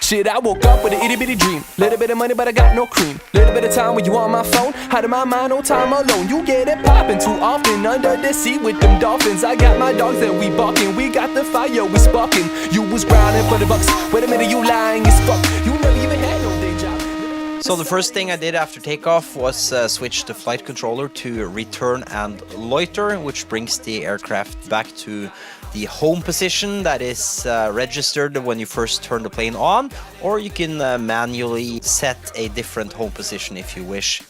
Shit, I woke up with an itty bitty dream. Little bit of money, but I got no cream. Little bit of time when you on my phone. Out of my mind, no time alone. You get it poppin' too often under the sea with them dolphins. I got my dogs that we barking. We got the fire, we sparking. You was grinding for the bucks. Wait a minute, you lying as fuck. You never even had no day job. So the first thing I did after takeoff was switch the flight controller to return and loiter, which brings the aircraft back to the home position that is registered when you first turn the plane on, or you can manually set a different home position if you wish.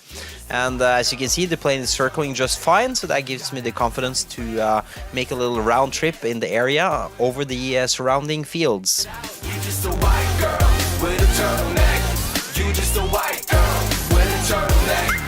And as you can see, the plane is circling just fine, so that gives me the confidence to make a little round trip in the area over the surrounding fields. You just a white girl with a turtleneck. You just a white girl with a turtleneck.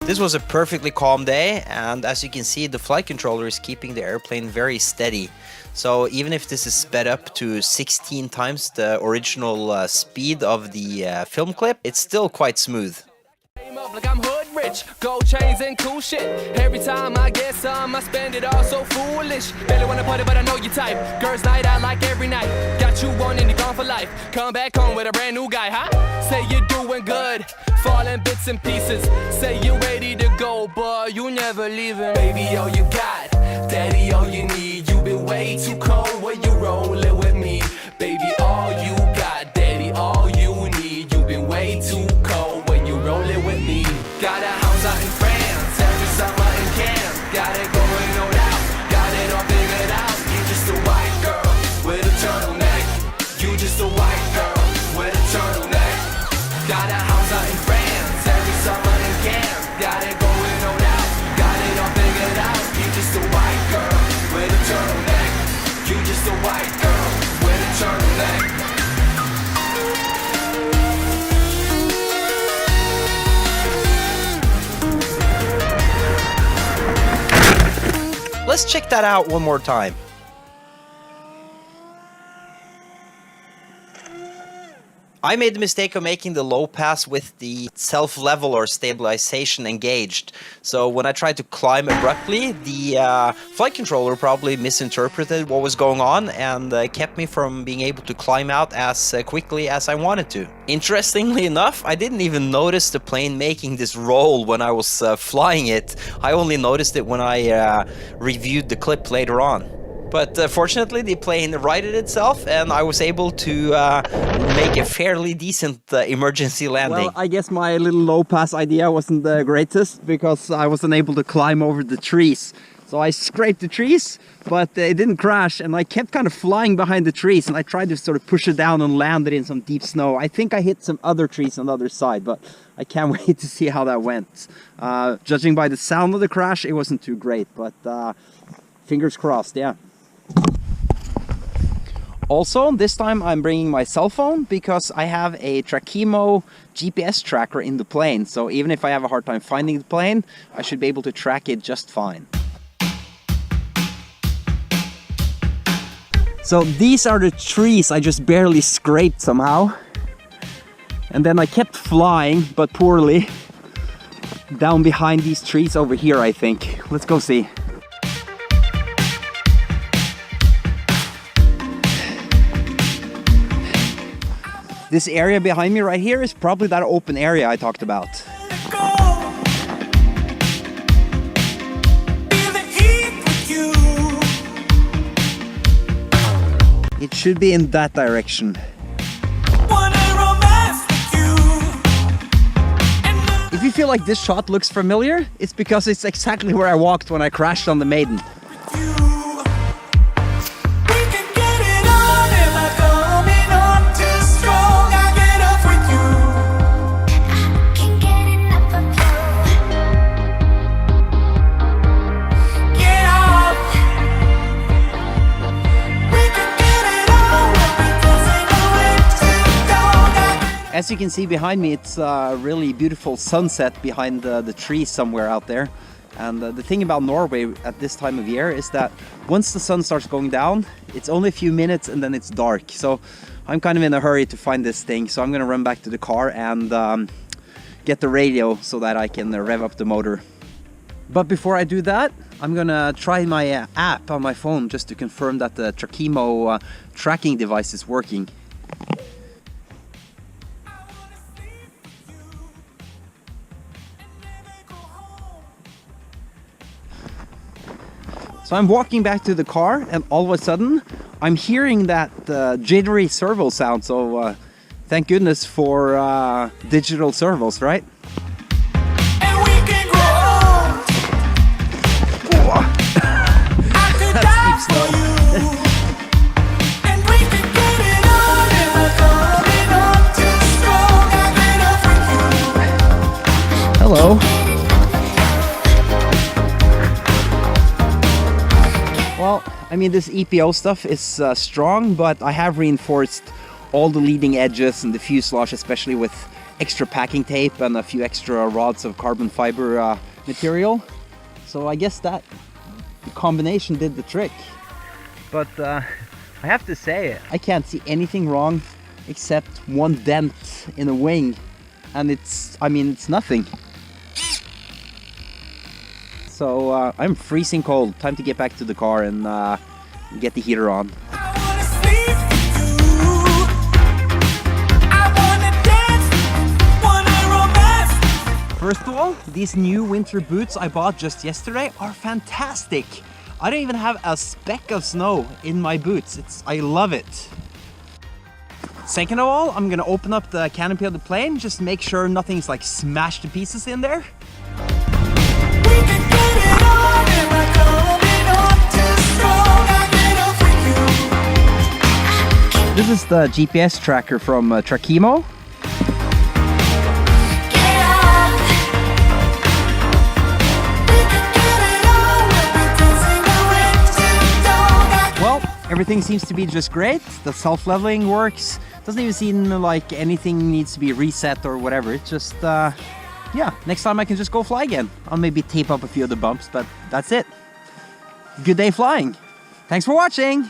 This was a perfectly calm day, and as you can see, the flight controller is keeping the airplane very steady. So even if this is sped up to 16 times the original speed of the film clip, it's still quite smooth. Like I'm hood rich, gold chains and cool shit. Every time I get some, I spend it all so foolish. Barely wanna party, but I know you type. Girls night out like every night. Got you one and you're gone for life. Come back home with a brand new guy, huh? Say you're doing good, falling bits and pieces. Say you're ready to go, but you never leaving. Baby, all you got, daddy, all you need. You've been way too cold when you rollin' with me. Baby, all you got, daddy, all you need. You've been way too cold when you rollin' with me. Got a house out in France, every summer in camp. Got it going on out, got it all figured out. You just a white girl with a turtleneck. You just a white girl with a turtleneck. Got a house out in France, every summer in camp. Got it going on out, got it all figured out. You just a white girl with a turtleneck. You just a white girl with a turtleneck. Let's check that out one more time. I made the mistake of making the low pass with the self-level or stabilization engaged. So when I tried to climb abruptly, the flight controller probably misinterpreted what was going on and kept me from being able to climb out as quickly as I wanted to. Interestingly enough, I didn't even notice the plane making this roll when I was flying it. I only noticed it when I reviewed the clip later on. But fortunately, the plane righted itself, and I was able to make a fairly decent emergency landing. Well, I guess my little low-pass idea wasn't the greatest, because I wasn't able to climb over the trees. So I scraped the trees, but it didn't crash, and I kept kind of flying behind the trees, and I tried to sort of push it down and land it in some deep snow. I think I hit some other trees on the other side, but I can't wait to see how that went. Judging by the sound of the crash, it wasn't too great, but fingers crossed, yeah. Also, this time I'm bringing my cell phone because I have a Tracimo GPS tracker in the plane. So even if I have a hard time finding the plane, I should be able to track it just fine. So these are the trees I just barely scraped somehow. And then I kept flying, but poorly, down behind these trees over here, I think. Let's go see. This area behind me right here is probably that open area I talked about. It should be in that direction. If you feel like this shot looks familiar, it's because it's exactly where I walked when I crashed on the Maiden. As you can see behind me, it's a really beautiful sunset behind the trees somewhere out there. And the thing about Norway at this time of year is that once the sun starts going down, it's only a few minutes and then it's dark. So I'm kind of in a hurry to find this thing. So I'm gonna run back to the car and get the radio so that I can rev up the motor. But before I do that, I'm gonna try my app on my phone just to confirm that the Trakimo tracking device is working. So I'm walking back to the car and all of a sudden I'm hearing that jittery servo sound. So thank goodness for digital servos, right? And we can grow old. I could die for you. And we can get it on. And we're coming on too strong. I get up with you. Hello. Well, I mean, this EPO stuff is strong, but I have reinforced all the leading edges and the fuselage, especially with extra packing tape and a few extra rods of carbon fiber material. So I guess that combination did the trick. But I have to say, I can't see anything wrong except one dent in a wing. And it's nothing. So I'm freezing cold. Time to get back to the car and get the heater on. I wanna sleep with you. I wanna dance, wanna romance. First of all, these new winter boots I bought just yesterday are fantastic. I don't even have a speck of snow in my boots. I love it. Second of all, I'm gonna open up the canopy of the plane, just make sure nothing's like smashed to pieces in there. This is the GPS tracker from Trakimo. Well, everything seems to be just great. The self-leveling works. Doesn't even seem like anything needs to be reset or whatever. It's just, yeah, next time I can just go fly again. I'll maybe tape up a few of the bumps, but that's it. Good day flying. Thanks for watching.